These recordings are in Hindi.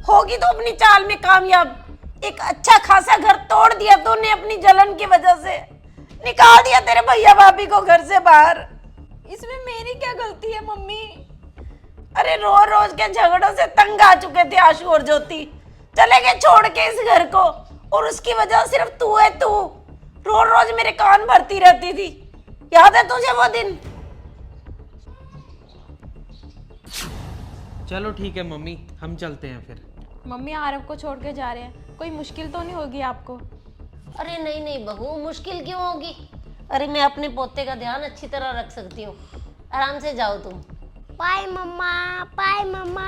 होगी तो अपनी चाल में कामयाब। एक अच्छा खासा घर तोड़ दिया तूने अपनी जलन की वजह से, निकाल दिया तेरे भैया भाभी को घर से बाहर। इसमें मेरी क्या गलती है मम्मी? अरे रोज रोज के झगड़ों से तंग आ चुके थे आशु और ज्योति, चले गए छोड़ के इस घर को, और उसकी वजह सिर्फ तू है। तू रोज रोज मेरे कान भरती रहती थी, याद है तुझे वो दिन? चलो ठीक है मम्मी, हम चलते हैं फिर। मम्मी आरव को छोड़ के जा रहे हैं, कोई मुश्किल तो नहीं होगी आपको? अरे नहीं नहीं बहू, मुश्किल क्यों होगी? अरे मैं अपने पोते का ध्यान अच्छी तरह रख सकती हूँ, आराम से जाओ तुम। बाय मम्मा, बाय मम्मा।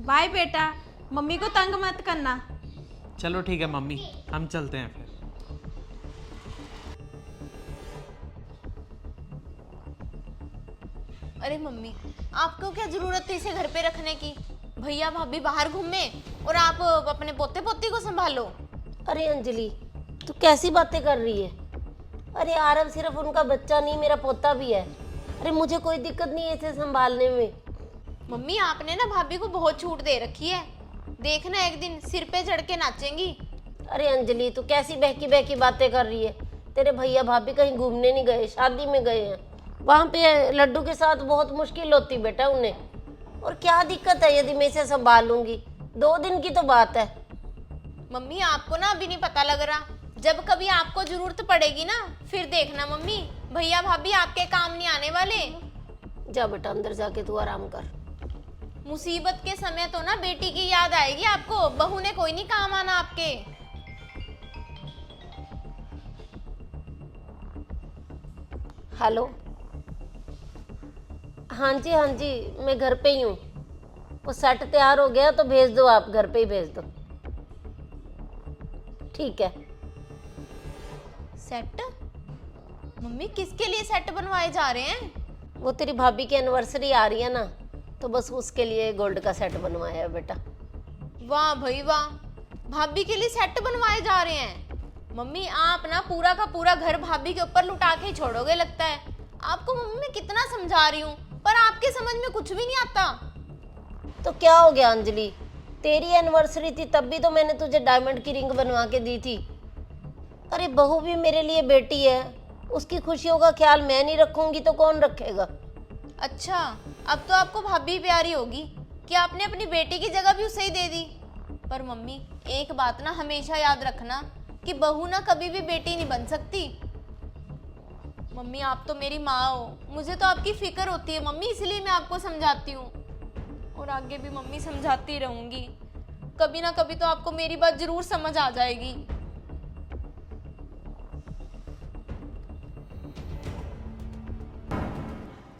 बाय बेटा, मम्मी को तंग मत करना। चलो ठीक है मम्मी, हम चलते हैं फिर। अरे मम्मी, आपको क्या जरूरत थी इसे घर पे रखने की? भैया भाभी बाहर घूमे और आप अपने पोते पोती को संभालो। अरे अंजलि, तू कैसी बातें कर रही है? अरे आरव सिर्फ उनका बच्चा नहीं, मेरा पोता भी है। अरे मुझे कोई दिक्कत नहीं है इसे संभालने में। मम्मी आपने ना भाभी को बहुत छूट दे रखी है, देखना एक दिन सिर पे चढ़ के नाचेंगी। अरे अंजलि, तू कैसी बहकी बहकी बातें कर रही है? तेरे भैया भाभी कहीं घूमने नहीं गए, शादी में गए हैं। वहाँ पे लड्डू के साथ बहुत मुश्किल होती बेटा उन्हें। और क्या दिक्कत है यदि मैं इसे संभालूंगी? 2 दिन की तो बात है। मम्मी आपको ना अभी नहीं पता लग रहा, जब कभी आपको जरूरत पड़ेगी ना फिर देखना मम्मी, भैया भाभी आपके काम नहीं आने वाले। जा बेटा अंदर जाके तू आराम कर। मुसीबत के समय तो ना बेटी की याद आएगी आपको, बहू ने कोई नहीं काम आना आपके। हेलो, हाँ जी, मैं घर पे ही हूँ। वो सेट तैयार हो गया तो भेज दो, आप घर पे ही भेज दो। ठीक है। सेट? मम्मी किसके लिए सेट बनवाए जा रहे हैं? वो तेरी भाभी की एनिवर्सरी आ रही है ना, तो बस उसके लिए गोल्ड का सेट बनवाया है बेटा। वाह भाई वाह, भाभी के लिए सेट बनवाए जा रहे हैं। मम्मी आप ना पूरा का पूरा घर भाभी के ऊपर लुटा के ही छोड़ोगे लगता है। आपको मम्मी मैं कितना समझा रही हूँ पर आपके समझ में कुछ भी नहीं आता। तो क्या हो गया अंजलि, तेरी एनिवर्सरी थी तब भी तो मैंने तुझे डायमंड की रिंग बनवा के दी थी। अरे बहू भी मेरे लिए बेटी है, उसकी खुशियों का ख्याल मैं नहीं रखूंगी तो कौन रखेगा? अच्छा, अब तो आपको भाभी प्यारी होगी कि आपने अपनी बेटी की जगह भी उसे ही दे दी। पर मम्मी एक बात ना हमेशा याद रखना कि बहू ना कभी भी बेटी नहीं बन सकती। मम्मी आप तो मेरी माँ हो, मुझे तो आपकी फिक्र होती है मम्मी, इसलिए मैं आपको समझाती हूँ और आगे भी मम्मी समझाती रहूंगी। कभी ना कभी तो आपको मेरी बात जरूर समझ आ जाएगी।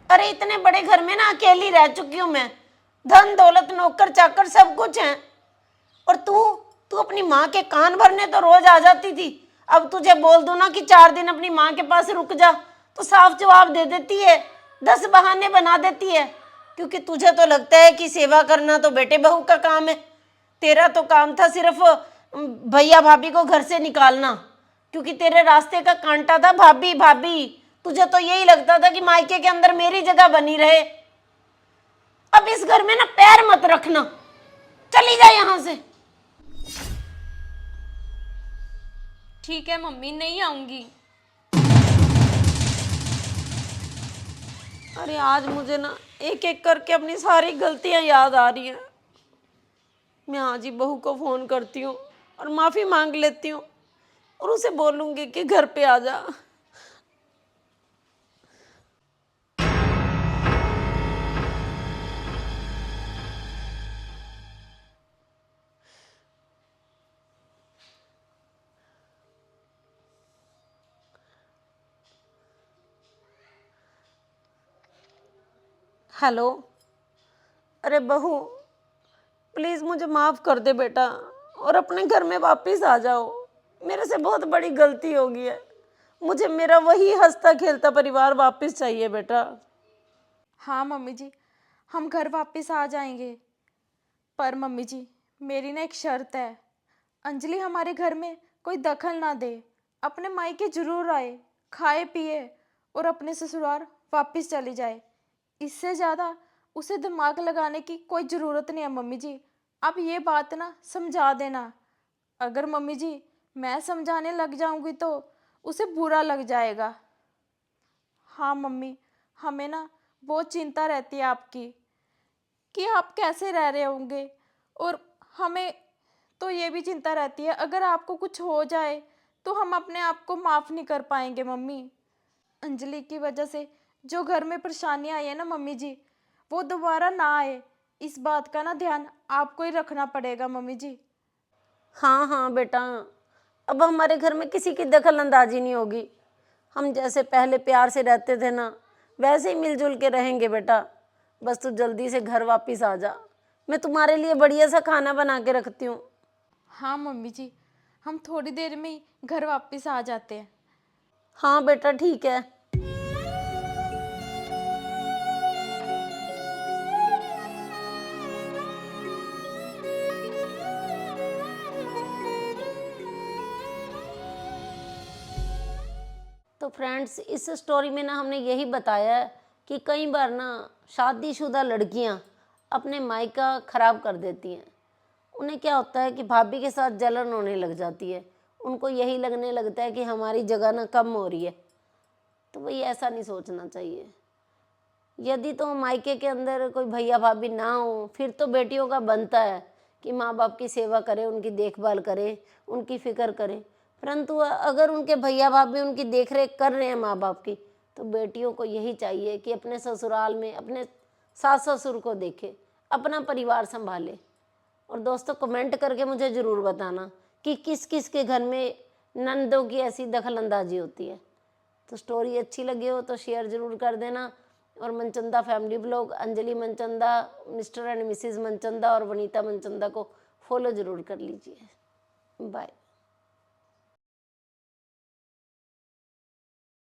अरे इतने बड़े घर में ना अकेली रह चुकी हूँ मैं, धन दौलत नौकर चाकर सब कुछ है, और तू तू अपनी माँ के कान भरने तो रोज आ जाती थी। अब तुझे बोल दूं ना कि 4 दिन अपनी माँ के पास रुक जा तो साफ जवाब दे देती है, 10 बहाने बना देती है। क्योंकि तुझे तो लगता है कि सेवा करना तो बेटे बहू का काम है, तेरा तो काम था सिर्फ भैया भाभी को घर से निकालना, क्योंकि तेरे रास्ते का कांटा था भाभी भाभी। तुझे तो यही लगता था कि मायके के अंदर मेरी जगह बनी रहे। अब इस घर में ना पैर मत रखना, चली जा यहां से। ठीक है मम्मी, नहीं आऊंगी। अरे आज मुझे ना एक एक करके अपनी सारी गलतियां याद आ रही हैं। मैं आज ही बहू को फोन करती हूँ और माफी मांग लेती हूँ और उसे बोलूंगी कि घर पे आ जा। हेलो, अरे बहू प्लीज़ मुझे माफ़ कर दे बेटा और अपने घर में वापस आ जाओ। मेरे से बहुत बड़ी गलती हो गई है, मुझे मेरा वही हंसता खेलता परिवार वापस चाहिए बेटा। हाँ मम्मी जी, हम घर वापस आ जाएंगे। पर मम्मी जी मेरी ना एक शर्त है, अंजलि हमारे घर में कोई दखल ना दे, अपने मायके जरूर आए, खाए पिए और अपने ससुराल वापस चली जाए। इससे ज़्यादा उसे दिमाग लगाने की कोई ज़रूरत नहीं है मम्मी जी। आप ये बात ना समझा देना। अगर मम्मी जी मैं समझाने लग जाऊंगी तो उसे बुरा लग जाएगा। हाँ मम्मी, हमें ना बहुत चिंता रहती है आपकी कि आप कैसे रह रहे होंगे, और हमें तो ये भी चिंता रहती है अगर आपको कुछ हो जाए तो हम अपने आप को माफ़ नहीं कर पाएंगे मम्मी। अंजलि की वजह से जो घर में परेशानी आई है ना मम्मी जी, वो दोबारा ना आए, इस बात का ना ध्यान आपको ही रखना पड़ेगा मम्मी जी। हाँ हाँ बेटा, अब हमारे घर में किसी की दखल अंदाजी नहीं होगी। हम जैसे पहले प्यार से रहते थे ना, वैसे ही मिलजुल के रहेंगे बेटा। बस तू जल्दी से घर वापस आ जा, मैं तुम्हारे लिए बढ़िया सा खाना बना के रखती हूँ। हाँ मम्मी जी, हम थोड़ी देर में ही घर वापस आ जाते हैं। हाँ बेटा ठीक है। तो फ्रेंड्स, इस स्टोरी में ना हमने यही बताया है कि कई बार ना शादीशुदा लड़कियां अपने मायका खराब कर देती हैं। उन्हें क्या होता है कि भाभी के साथ जलन होने लग जाती है, उनको यही लगने लगता है कि हमारी जगह ना कम हो रही है। तो वही ऐसा नहीं सोचना चाहिए। यदि तो मायके के अंदर कोई भैया भाभी ना हो, फिर तो बेटियों का बनता है कि माँ बाप की सेवा करे, उनकी देखभाल करे, उनकी फिक्र करे। परंतु अगर उनके भैया भाभी उनकी देखरेख कर रहे हैं माँ बाप की, तो बेटियों को यही चाहिए कि अपने ससुराल में अपने सास ससुर को देखे, अपना परिवार संभाले। और दोस्तों, कमेंट करके मुझे ज़रूर बताना कि किस किस के घर में नंदों की ऐसी दखल अंदाजी होती है। तो स्टोरी अच्छी लगी हो तो शेयर ज़रूर कर देना। और Manchanda family blog, Anjali Manchanda, mister and Mrs Manchanda और वनीता मनचंदा को फॉलो ज़रूर कर लीजिए। बाय।